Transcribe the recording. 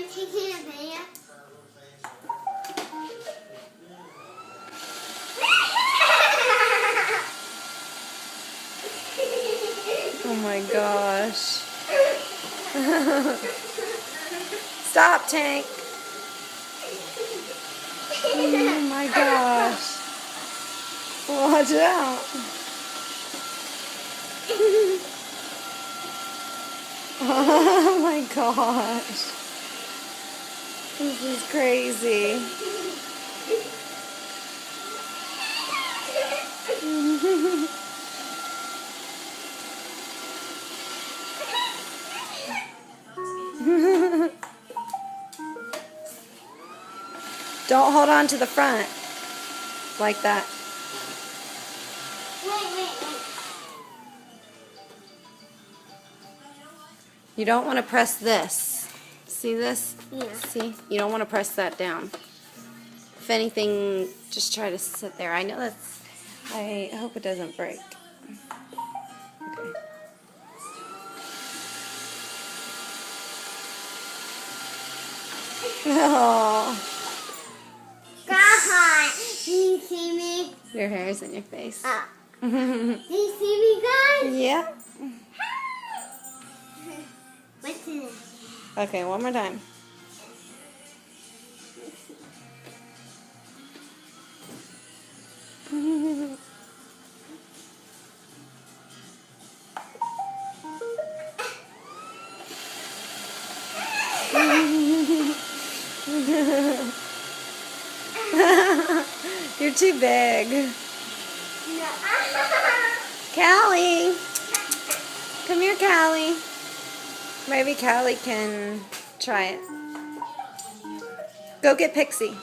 taking a video? Oh my gosh. Stop, Tank. Oh my gosh. Watch out. Oh my gosh. This is crazy. Don't hold on to the front like that. Wait. You don't want to press this. See this? Yeah. See? You don't want to press that down. If anything, just try to sit there. I know that's... I hope it doesn't break. Okay. Oh. God, can you see me? Your hair's in your face. Oh. Can you see me, guys? Yeah. What's in it? Okay, one more time. You're too big. No. Callie. Come here, Callie. Maybe Callie can try it. Go get Pixie.